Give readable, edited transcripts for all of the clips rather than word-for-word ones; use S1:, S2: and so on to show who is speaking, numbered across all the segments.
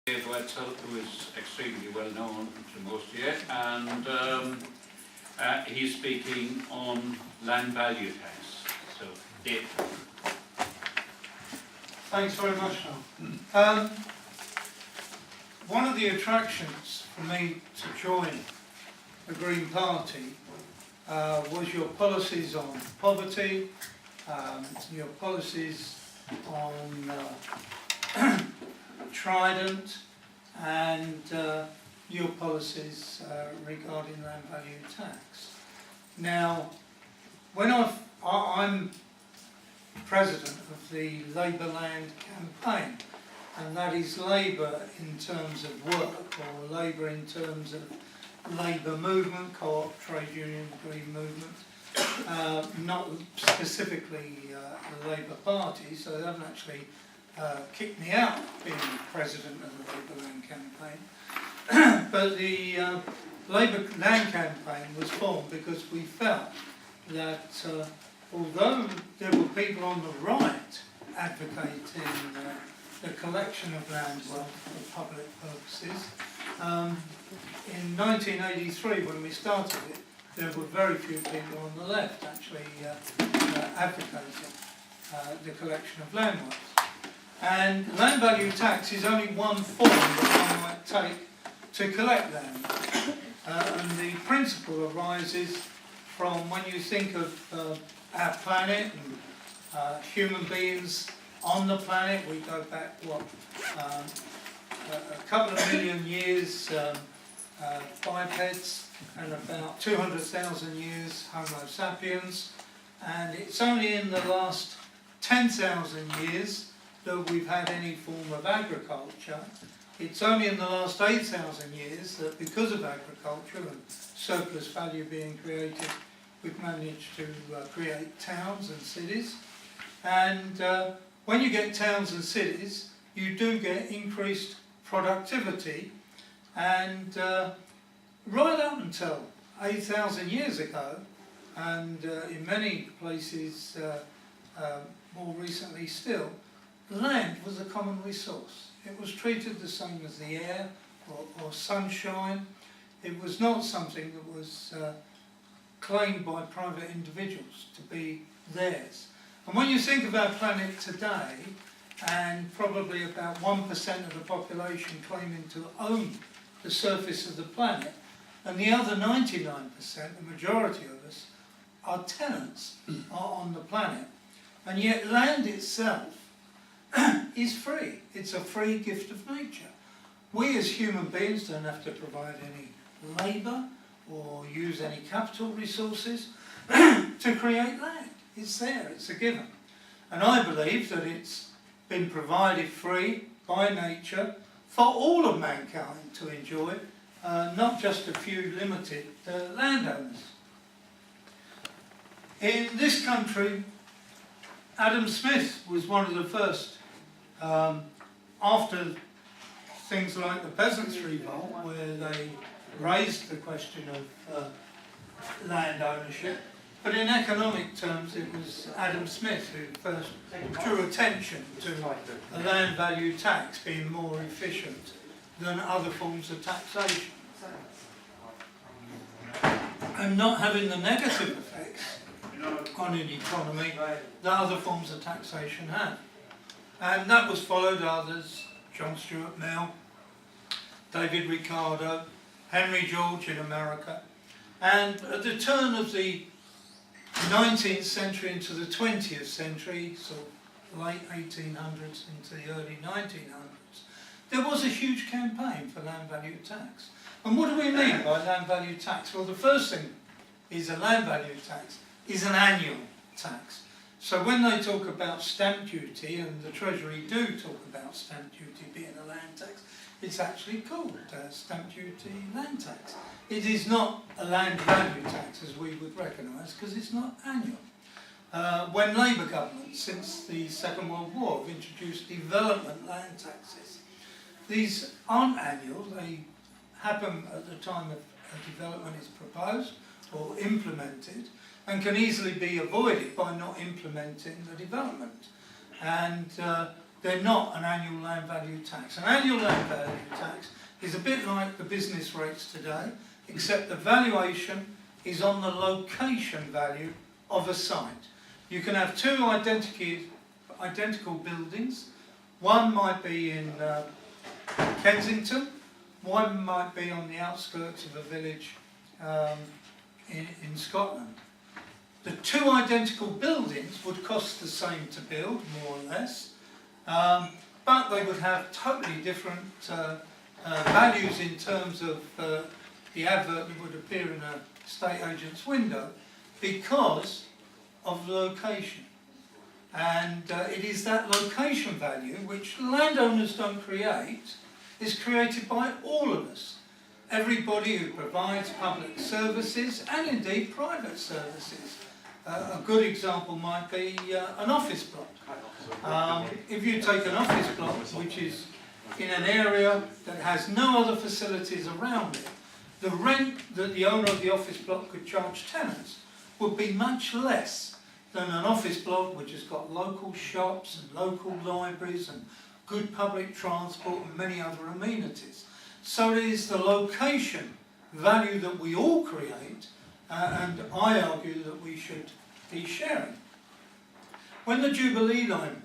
S1: Wetzel, who is extremely well known to most of you, and he's speaking on land value tax. So, Dave.
S2: Thanks very much, Al. One of the attractions for me to join the Green Party was your policies on poverty, your policies on Trident, and your policies regarding land value tax. Now, when I'm president of the Labour Land Campaign, and that is Labour in terms of work, or Labour in terms of Labour movement, co-op, trade union, green movement, not specifically the Labour Party, so they haven't actually kicked me out being president of the Labour Land Campaign. But the Labour Land Campaign was formed because we felt that although there were people on the right advocating the collection of land wealth for public purposes, in 1983 when we started it, there were very few people on the left actually advocating the collection of land wealth. And land value tax is only one form that one might take to collect land. And the principle arises from when you think of our planet and human beings on the planet. We go back, a couple of million years, bipeds, and about 200,000 years Homo sapiens. And it's only in the last 10,000 years that we've had any form of agriculture. It's only in the last 8,000 years that because of agriculture and surplus value being created, we've managed to create towns and cities. And when you get towns and cities, you do get increased productivity. And right up until 8,000 years ago, and in many places more recently still, land was a common resource. It was treated the same as the air or sunshine. It was not something that was claimed by private individuals to be theirs. And when you think of our planet today, and probably about 1% of the population claiming to own the surface of the planet, and the other 99%, the majority of us, are tenants on the planet. And yet land itself is free. It's a free gift of nature. We as human beings don't have to provide any labour or use any capital resources to create land. It's there, it's a given. And I believe that it's been provided free by nature for all of mankind to enjoy, not just a few limited landowners. In this country, Adam Smith was one of the first, after things like the Peasants' Revolt, where they raised the question of land ownership. But in economic terms, it was Adam Smith who first drew attention to a land value tax being more efficient than other forms of taxation, and not having the negative effects on an economy that other forms of taxation have. And that was followed others, John Stuart Mill, David Ricardo, Henry George in America. And at the turn of the 19th century into the 20th century, so late 1800s into the early 1900s, there was a huge campaign for land value tax. And what do we mean by land value tax? Well, the first thing is a land value tax is an annual tax. So when they talk about stamp duty, and the Treasury do talk about stamp duty being a land tax, it's actually called stamp duty land tax. It is not a land value tax as we would recognise, because it's not annual. When Labour governments, since the Second World War, have introduced development land taxes, these aren't annual, they happen at the time a development is proposed or implemented, and can easily be avoided by not implementing the development. And they're not an annual land value tax. An annual land value tax is a bit like the business rates today, except the valuation is on the location value of a site. You can have two identical buildings. One might be in Kensington, one might be on the outskirts of a village in Scotland. The two identical buildings would cost the same to build, more or less, but they would have totally different values in terms of the advert that would appear in a estate agent's window because of the location. And it is that location value, which landowners don't create, is created by all of us. Everybody who provides public services and indeed private services. A good example might be an office block. If you take an office block which is in an area that has no other facilities around it, the rent that the owner of the office block could charge tenants would be much less than an office block which has got local shops and local libraries and good public transport and many other amenities. So it is the location value that we all create, and I argue that we should be sharing. When the Jubilee Line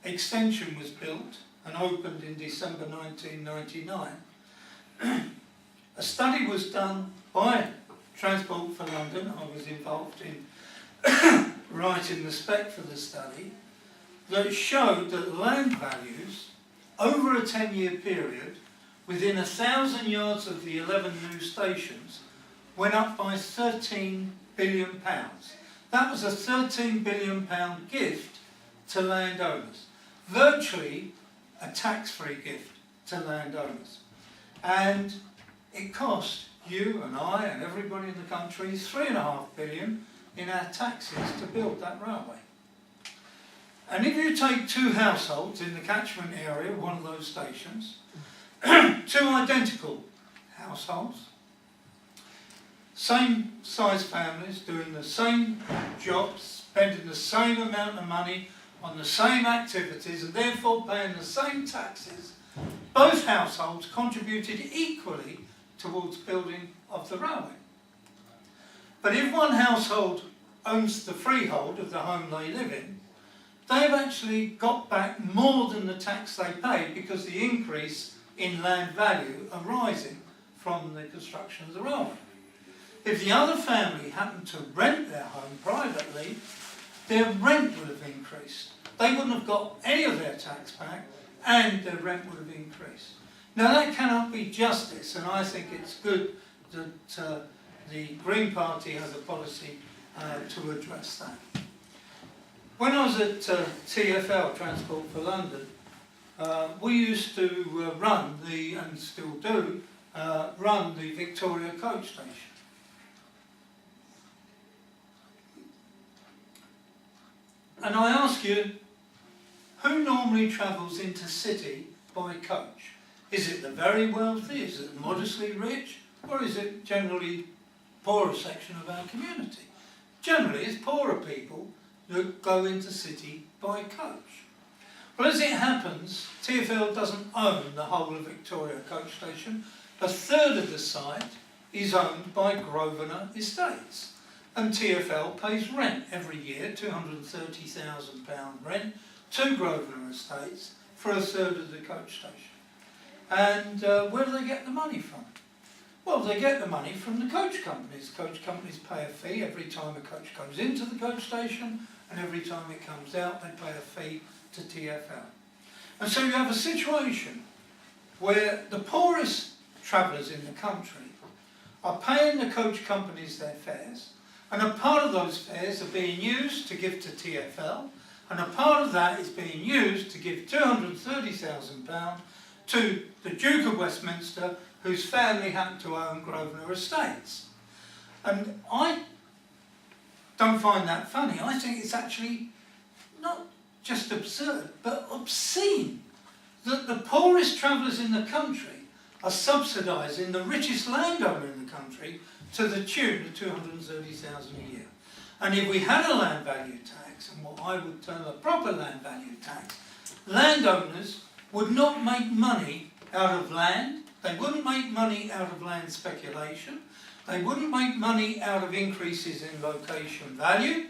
S2: extension was built and opened in December 1999, a study was done by Transport for London. I was involved in writing the spec for the study, that showed that land values over a 10-year period within 1,000 yards of the 11 new stations went up by £13 billion. That was a £13 billion gift to landowners, virtually a tax-free gift to landowners. And it cost you and I and everybody in the country £3.5 billion in our taxes to build that railway. And if you take two households in the catchment area of one of those stations, two identical households, same size families, doing the same jobs, spending the same amount of money on the same activities and therefore paying the same taxes, both households contributed equally towards building of the railway. But if one household owns the freehold of the home they live in, they've actually got back more than the tax they paid because the increase in land value arising from the construction of the railway. If the other family happened to rent their home privately, their rent would have increased. They wouldn't have got any of their tax back and their rent would have increased. Now that cannot be justice, and I think it's good that the Green Party has a policy to address that. When I was at TfL, Transport for London, we used to run and still do, run the Victoria coach station. And I ask you, who normally travels into city by coach? Is it the very wealthy, is it the modestly rich, or is it generally poorer section of our community? Generally it's poorer people that go into city by coach. Well, as it happens, TfL doesn't own the whole of Victoria coach station. A third of the site is owned by Grosvenor Estates. And TfL pays rent every year, £230,000 rent, to Grosvenor Estates for a third of the coach station. And where do they get the money from? Well, they get the money from the coach companies. Coach companies pay a fee every time a coach goes into the coach station, and every time it comes out, they pay a fee to TfL. And so you have a situation where the poorest travellers in the country are paying the coach companies their fares, and a part of those fares are being used to give to TfL, and a part of that is being used to give £230,000 to the Duke of Westminster, whose family happened to own Grosvenor Estates. And I don't find that funny. I think it's actually not just absurd, but obscene that the poorest travellers in the country are subsidising the richest landowner in the country to the tune of £230,000 a year. And if we had a land value tax, and what I would term a proper land value tax, landowners would not make money out of land. They wouldn't make money out of land speculation. They wouldn't make money out of increases in location value.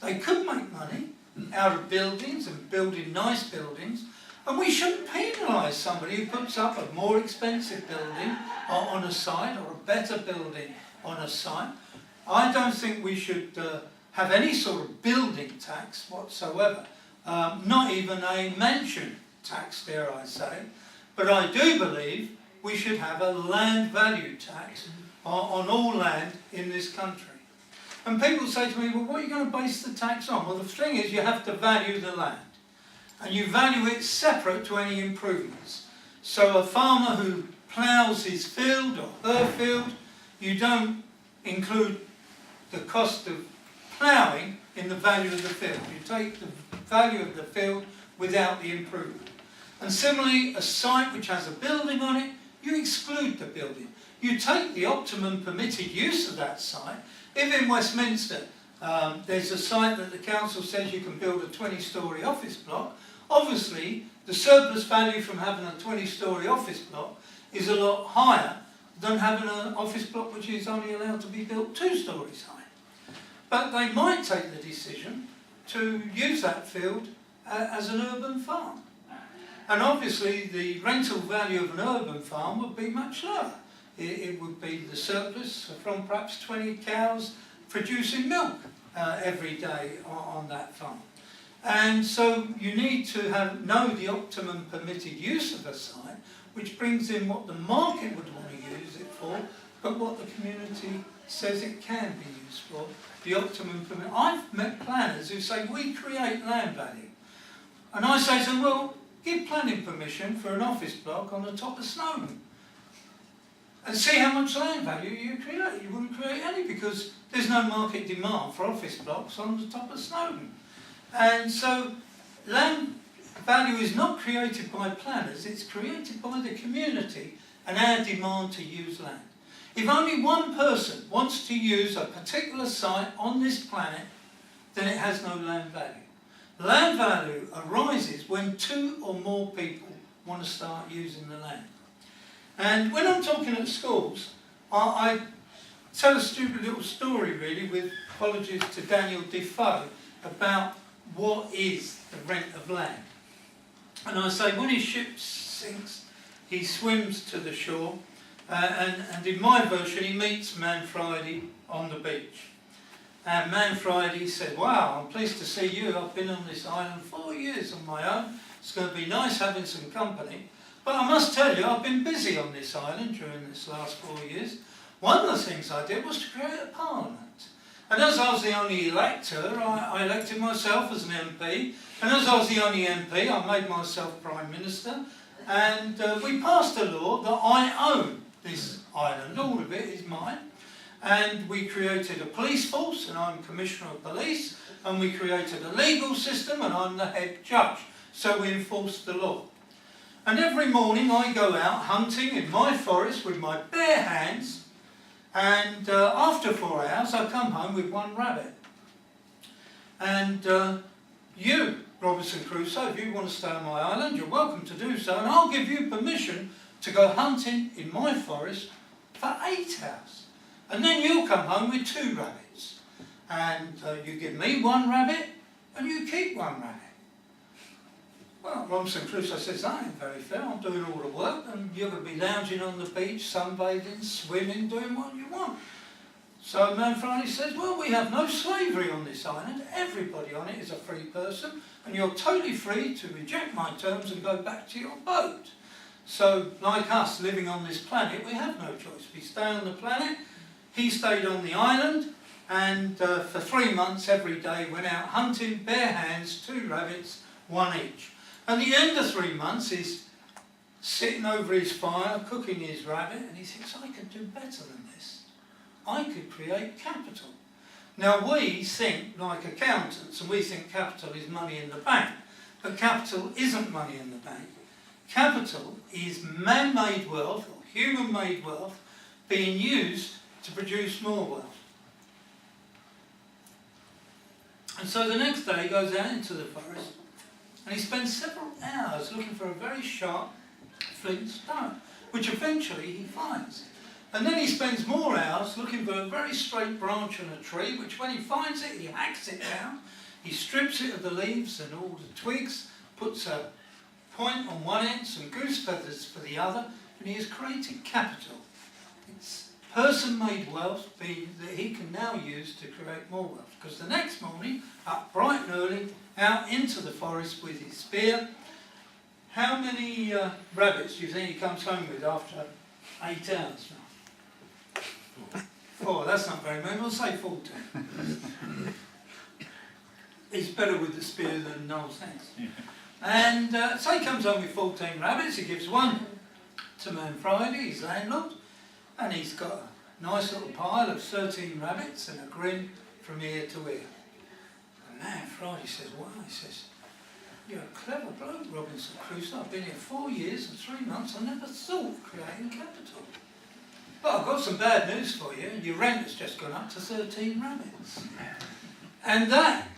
S2: They could make money out of buildings and building nice buildings. And we shouldn't penalise somebody who puts up a more expensive building on a site or a better building on a site. I don't think we should have any sort of building tax whatsoever, not even a mansion tax, dare I say. But I do believe we should have a land value tax on all land in this country. And people say to me, well, what are you going to base the tax on? Well, the thing is, you have to value the land. And you value it separate to any improvements. So a farmer who ploughs his field or her field, you don't include the cost of ploughing in the value of the field. You take the value of the field without the improvement. And similarly, a site which has a building on it, you exclude the building. You take the optimum permitted use of that site. If in Westminster there's a site that the council says you can build a 20-storey office block, obviously the surplus value from having a 20-storey office block is a lot higher than having an office block which is only allowed to be built 2 storeys high. But they might take the decision to use that field as an urban farm. And obviously the rental value of an urban farm would be much lower. It would be the surplus from perhaps 20 cows producing milk every day on that farm. And so you need to know the optimum permitted use of a site, which brings in what the market would want to use it for, but what the community says it can be used for, the optimum permit. I've met planners who say, we create land value. And I say to them, well, give planning permission for an office block on the top of Snowdon. And see how much land value you create. You wouldn't create any because there's no market demand for office blocks on the top of Snowdon. And so land value is not created by planners, it's created by the community and our demand to use land. If only one person wants to use a particular site on this planet, then it has no land value. Land value arises when 2 or more people want to start using the land. And when I'm talking at schools, I tell a stupid little story really, with apologies to Daniel Defoe, about what is the rent of land. And I say when his ship sinks, he swims to the shore, and in my version he meets Man Friday on the beach. And Man Friday said, wow, I'm pleased to see you. I've been on this island 4 years on my own. It's going to be nice having some company. But I must tell you, I've been busy on this island during this last 4 years. One of the things I did was to create a parliament. And as I was the only elector, I elected myself as an MP. And as I was the only MP, I made myself Prime Minister. And we passed a law that I own this island. All of it is mine. And we created a police force, and I'm Commissioner of Police. And we created a legal system, and I'm the head judge. So we enforced the law. And every morning I go out hunting in my forest with my bare hands, and after 4 hours I come home with 1 rabbit. And you, Robinson Crusoe, if you want to stay on my island, you're welcome to do so, and I'll give you permission to go hunting in my forest for 8 hours. And then you'll come home with 2 rabbits. And you give me 1 rabbit, and you keep 1 rabbit. Well, Robinson Crusoe says, that ain't very fair, I'm doing all the work, and you're going to be lounging on the beach, sunbathing, swimming, doing what you want. So Man Friday says, well, we have no slavery on this island, everybody on it is a free person, and you're totally free to reject my terms and go back to your boat. So, like us living on this planet, we have no choice. We stay on the planet, he stayed on the island, and for 3 months every day went out hunting, bare hands, 2 rabbits, 1 each. At the end of 3 months, he's sitting over his fire, cooking his rabbit, and he thinks, I could do better than this. I could create capital. Now we think like accountants, and we think capital is money in the bank, but capital isn't money in the bank. Capital is man-made wealth, or human-made wealth, being used to produce more wealth. And so the next day he goes out into the forest, and he spends several hours looking for a very sharp flint stone, which eventually he finds. And then he spends more hours looking for a very straight branch on a tree, which when he finds it, he hacks it down, he strips it of the leaves and all the twigs, puts a point on one end, some goose feathers for the other, and he has created capital. It's person-made wealth that he can now use to create more wealth. Because the next morning, up bright and early, out into the forest with his spear. How many rabbits do you think he comes home with after 8 hours now? 4, that's not very many, we'll say 14. He's better with the spear than Noel's hands. And so he comes home with 14 rabbits, he gives one to Man Friday, his landlord, and he's got a nice little pile of 13 rabbits and a grin from ear to ear. And Man Friday says, wow, he says, you're a clever bloke, Robinson Crusoe. I've been here 4 years and 3 months, I never thought of creating capital. But I've got some bad news for you, your rent has just gone up to 13 rabbits. And that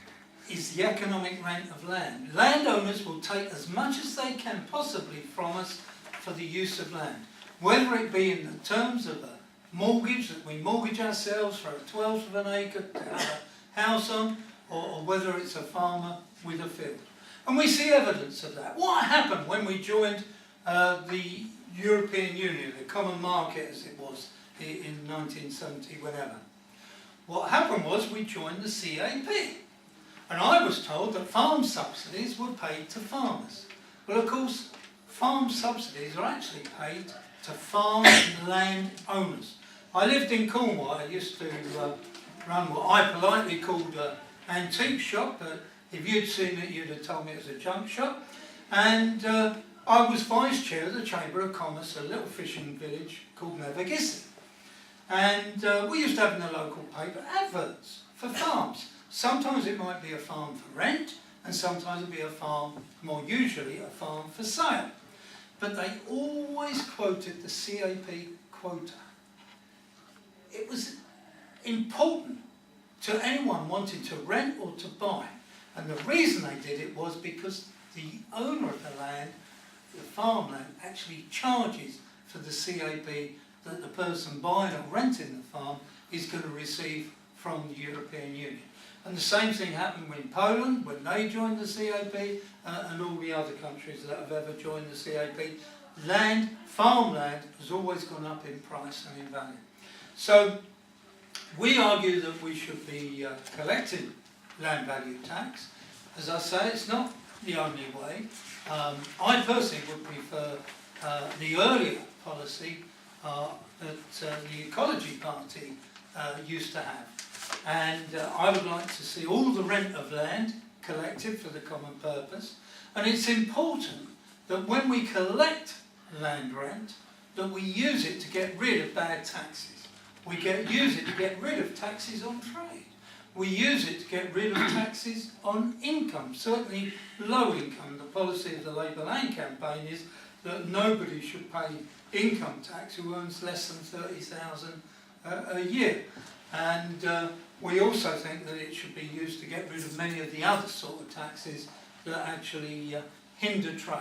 S2: is the economic rent of land. Landowners will take as much as they can possibly from us for the use of land, whether it be in the terms of a mortgage, that we mortgage ourselves for a 12th of an acre to have a house on, or whether it's a farmer with a field. And we see evidence of that. What happened when we joined the European Union, the common market as it was in 1970, whenever? What happened was we joined the CAP. And I was told that farm subsidies were paid to farmers. Well, of course, farm subsidies are actually paid to farm land owners. I lived in Cornwall. I used to run what I politely called an antique shop, but if you'd seen it, you'd have told me it was a junk shop. And I was vice chair of the Chamber of Commerce, a little fishing village called Mevagissey. And we used to have in the local paper adverts for farms. Sometimes it might be a farm for rent, and sometimes it'd be a farm, more usually a farm for sale. But they always quoted the CAP quota. It was important to anyone wanting to rent or to buy. And the reason they did it was because the owner of the land, the farmland, actually charges for the CAP that the person buying or renting the farm is going to receive from the European Union. And the same thing happened in Poland when they joined the CAP, and all the other countries that have ever joined the CAP. Land, farmland, has always gone up in price and in value. So we argue that we should be collecting land value tax. As I say, it's not the only way. I personally would prefer the earlier policy that the Ecology Party used to have. And I would like to see all the rent of land collected for the common purpose. And it's important that when we collect land rent, that we use it to get rid of bad taxes. We use it to get rid of taxes on trade. We use it to get rid of taxes on income, certainly low income. The policy of the Labour Land campaign is that nobody should pay income tax who earns less than 30,000 a year. And we also think that it should be used to get rid of many of the other sort of taxes that actually hinder trade.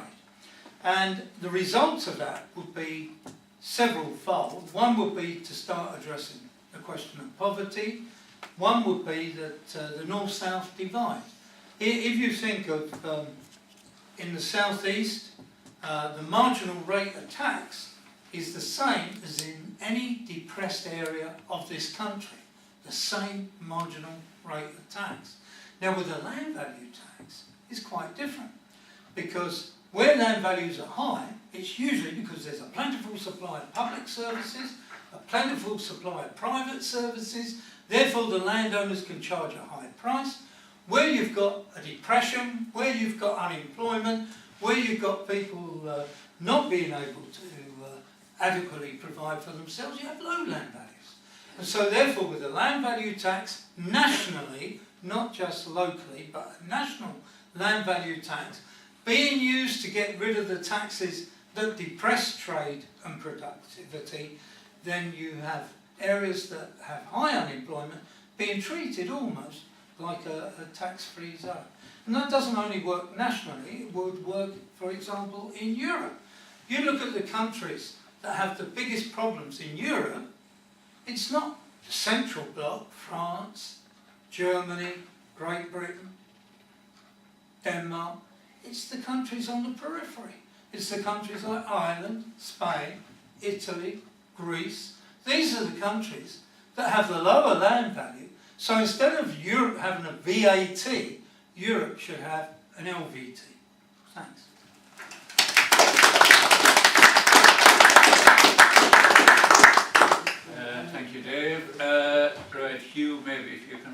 S2: And the results of that would be several-fold. One would be to start addressing the question of poverty. One would be that the north-south divide. If you think of in the southeast, the marginal rate of tax is the same as in any depressed area of this country. The same marginal rate of tax. Now with the land value tax, it's quite different, because where land values are high, it's usually because there's a plentiful supply of public services, a plentiful supply of private services, therefore the landowners can charge a high price. Where you've got a depression, where you've got unemployment, where you've got people not being able to adequately provide for themselves, you have low land values. And so therefore with the land value tax nationally, not just locally, but a national land value tax being used to get rid of the taxes that depress trade and productivity, then you have areas that have high unemployment being treated almost like a tax-free zone. And that doesn't only work nationally, it would work, for example, in Europe. You look at the countries that have the biggest problems in Europe, it's not the central bloc, France, Germany, Great Britain, Denmark, it's the countries on the periphery. It's the countries like Ireland, Spain, Italy, Greece. These are the countries that have the lower land value. So instead of Europe having a VAT, Europe should have an LVT. Thanks.
S1: Thank you, Dave. Right, Hugh, maybe if you can